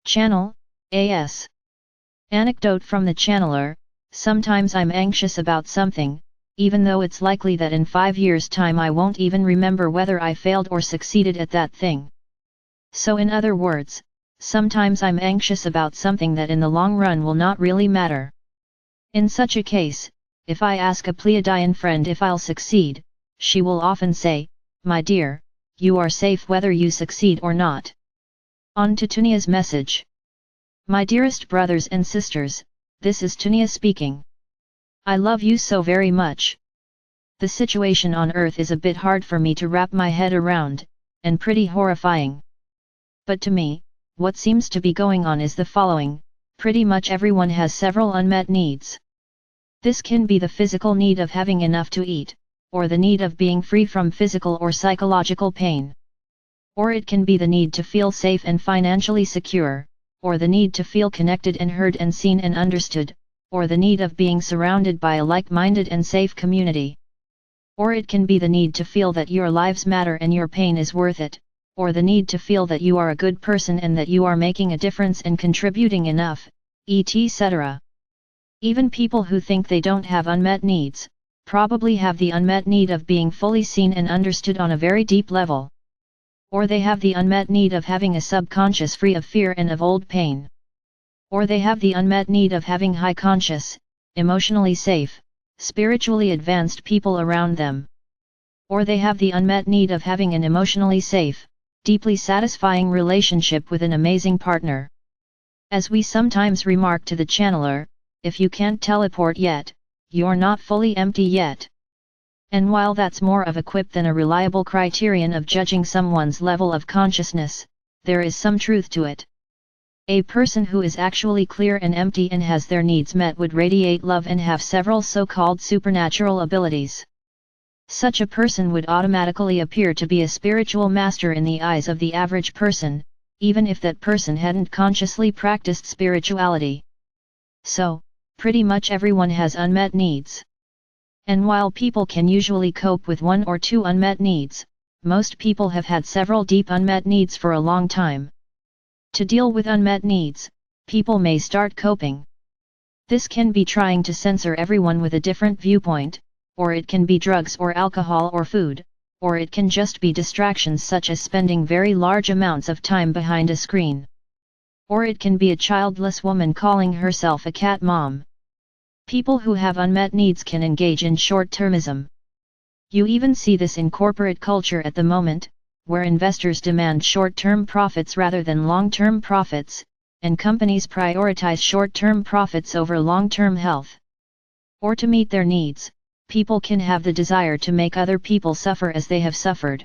Channel, AS. Anecdote from the channeler: sometimes I'm anxious about something, even though it's likely that in 5 years' time I won't even remember whether I failed or succeeded at that thing. So in other words, sometimes I'm anxious about something that in the long run will not really matter. In such a case, if I ask a Pleiadian friend if I'll succeed, she will often say, "My dear, you are safe whether you succeed or not." On to Tunia's message. My dearest brothers and sisters, this is Tunia speaking. I love you so very much. The situation on Earth is a bit hard for me to wrap my head around, and pretty horrifying. But to me, what seems to be going on is the following: pretty much everyone has several unmet needs. This can be the physical need of having enough to eat, or the need of being free from physical or psychological pain. Or it can be the need to feel safe and financially secure, or the need to feel connected and heard and seen and understood, or the need of being surrounded by a like-minded and safe community. Or it can be the need to feel that your lives matter and your pain is worth it, or the need to feel that you are a good person and that you are making a difference and contributing enough, etc. Even people who think they don't have unmet needs, probably have the unmet need of being fully seen and understood on a very deep level. Or they have the unmet need of having a subconscious free of fear and of old pain. Or they have the unmet need of having high conscious, emotionally safe, spiritually advanced people around them. Or they have the unmet need of having an emotionally safe, deeply satisfying relationship with an amazing partner. As we sometimes remark to the channeler, if you can't teleport yet, you're not fully empty yet. And while that's more of a quip than a reliable criterion of judging someone's level of consciousness, there is some truth to it. A person who is actually clear and empty and has their needs met would radiate love and have several so-called supernatural abilities. Such a person would automatically appear to be a spiritual master in the eyes of the average person, even if that person hadn't consciously practiced spirituality. So, pretty much everyone has unmet needs. And while people can usually cope with 1 or 2 unmet needs, most people have had several deep unmet needs for a long time. To deal with unmet needs, people may start coping. This can be trying to censor everyone with a different viewpoint, or it can be drugs or alcohol or food, or it can just be distractions such as spending very large amounts of time behind a screen. Or it can be a childless woman calling herself a cat mom. People who have unmet needs can engage in short-termism. You even see this in corporate culture at the moment, where investors demand short-term profits rather than long-term profits, and companies prioritize short-term profits over long-term health. Or to meet their needs, people can have the desire to make other people suffer as they have suffered.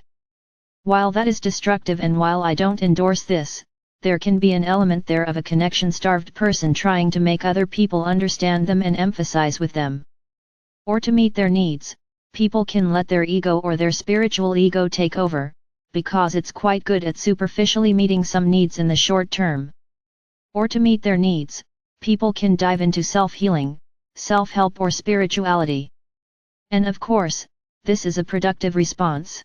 While that is destructive and while I don't endorse this, there can be an element there of a connection-starved person trying to make other people understand them and emphasize with them. Or to meet their needs, people can let their ego or their spiritual ego take over, because it's quite good at superficially meeting some needs in the short term. Or to meet their needs, people can dive into self-healing, self-help or spirituality. And of course, this is a productive response.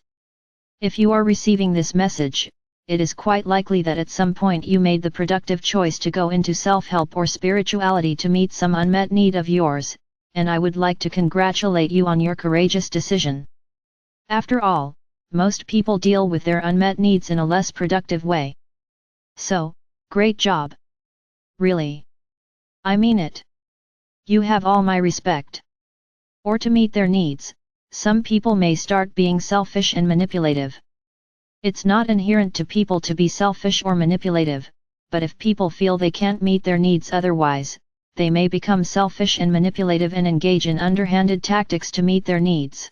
If you are receiving this message, it is quite likely that at some point you made the productive choice to go into self-help or spirituality to meet some unmet need of yours, and I would like to congratulate you on your courageous decision. After all, most people deal with their unmet needs in a less productive way. So, great job. Really. I mean it. You have all my respect. Or to meet their needs, some people may start being selfish and manipulative. It's not inherent to people to be selfish or manipulative, but if people feel they can't meet their needs otherwise, they may become selfish and manipulative and engage in underhanded tactics to meet their needs.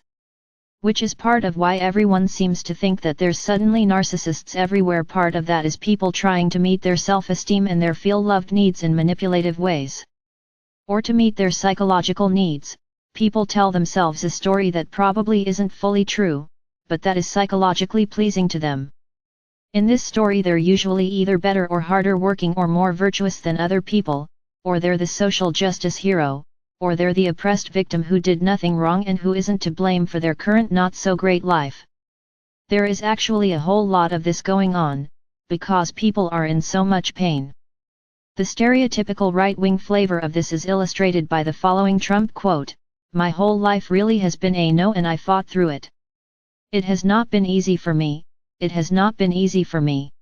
Which is part of why everyone seems to think that there's suddenly narcissists everywhere. Part of that is people trying to meet their self-esteem and their feel-loved needs in manipulative ways. Or to meet their psychological needs, people tell themselves a story that probably isn't fully true, but that is psychologically pleasing to them. In this story they're usually either better or harder working or more virtuous than other people, or they're the social justice hero, or they're the oppressed victim who did nothing wrong and who isn't to blame for their current not-so-great life. There is actually a whole lot of this going on, because people are in so much pain. The stereotypical right-wing flavor of this is illustrated by the following Trump quote, "My whole life really has been a no and I fought through it. It has not been easy for me, it has not been easy for me.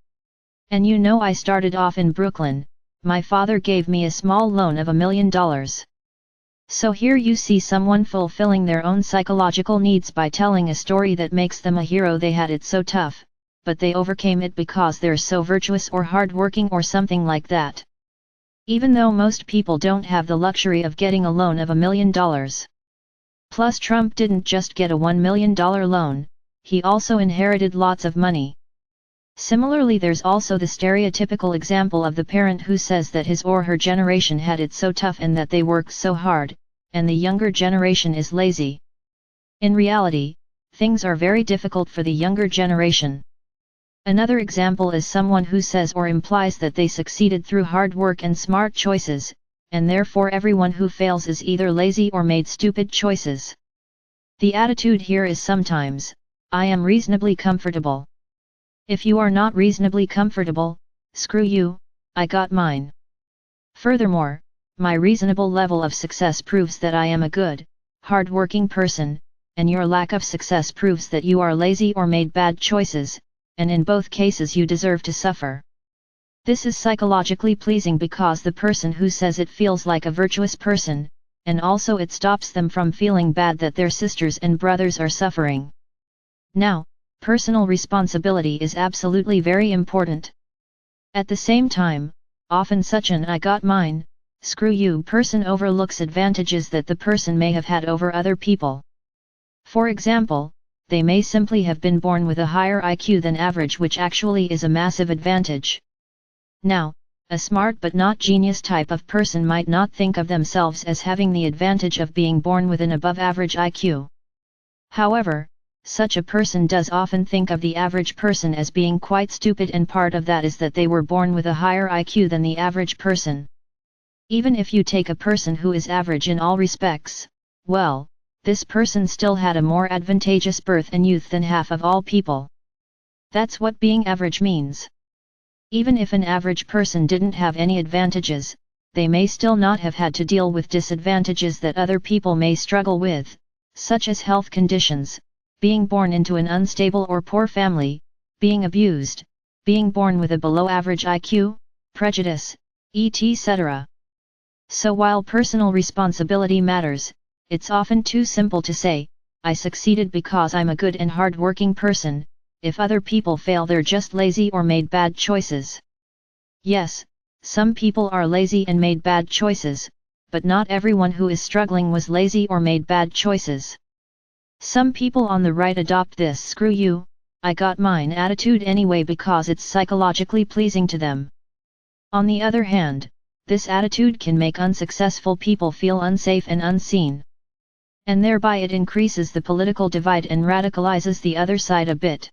And you know I started off in Brooklyn, my father gave me a small loan of $1 million. So here you see someone fulfilling their own psychological needs by telling a story that makes them a hero. They had it so tough, but they overcame it because they're so virtuous or hardworking or something like that. Even though most people don't have the luxury of getting a loan of $1 million. Plus Trump didn't just get a $1 million loan, he also inherited lots of money. Similarly, there's also the stereotypical example of the parent who says that his or her generation had it so tough and that they worked so hard, and the younger generation is lazy. In reality, things are very difficult for the younger generation. Another example is someone who says or implies that they succeeded through hard work and smart choices, and therefore everyone who fails is either lazy or made stupid choices. The attitude here is sometimes, I am reasonably comfortable. If you are not reasonably comfortable, screw you, I got mine. Furthermore, my reasonable level of success proves that I am a good, hard-working person, and your lack of success proves that you are lazy or made bad choices, and in both cases you deserve to suffer. This is psychologically pleasing because the person who says it feels like a virtuous person, and also it stops them from feeling bad that their sisters and brothers are suffering. Now, personal responsibility is absolutely very important. At the same time, often such an I got mine, screw you person overlooks advantages that the person may have had over other people. For example, they may simply have been born with a higher IQ than average, which actually is a massive advantage. Now, a smart but not genius type of person might not think of themselves as having the advantage of being born with an above average IQ. However, such a person does often think of the average person as being quite stupid, and part of that is that they were born with a higher IQ than the average person. Even if you take a person who is average in all respects, well, this person still had a more advantageous birth and youth than half of all people. That's what being average means. Even if an average person didn't have any advantages, they may still not have had to deal with disadvantages that other people may struggle with, such as health conditions, being born into an unstable or poor family, being abused, being born with a below-average IQ, prejudice, etc. So while personal responsibility matters, it's often too simple to say, I succeeded because I'm a good and hard-working person. If other people fail, they're just lazy or made bad choices. Yes, some people are lazy and made bad choices, but not everyone who is struggling was lazy or made bad choices. Some people on the right adopt this screw you, I got mine attitude anyway because it's psychologically pleasing to them. On the other hand, this attitude can make unsuccessful people feel unsafe and unseen. And thereby it increases the political divide and radicalizes the other side a bit.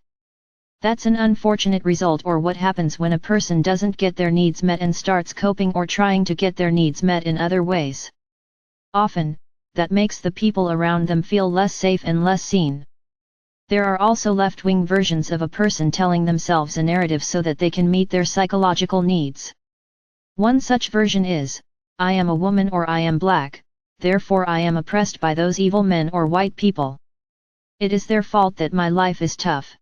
That's an unfortunate result, or what happens when a person doesn't get their needs met and starts coping or trying to get their needs met in other ways. Often, that makes the people around them feel less safe and less seen. There are also left-wing versions of a person telling themselves a narrative so that they can meet their psychological needs. One such version is, I am a woman or I am black, therefore I am oppressed by those evil men or white people. It is their fault that my life is tough.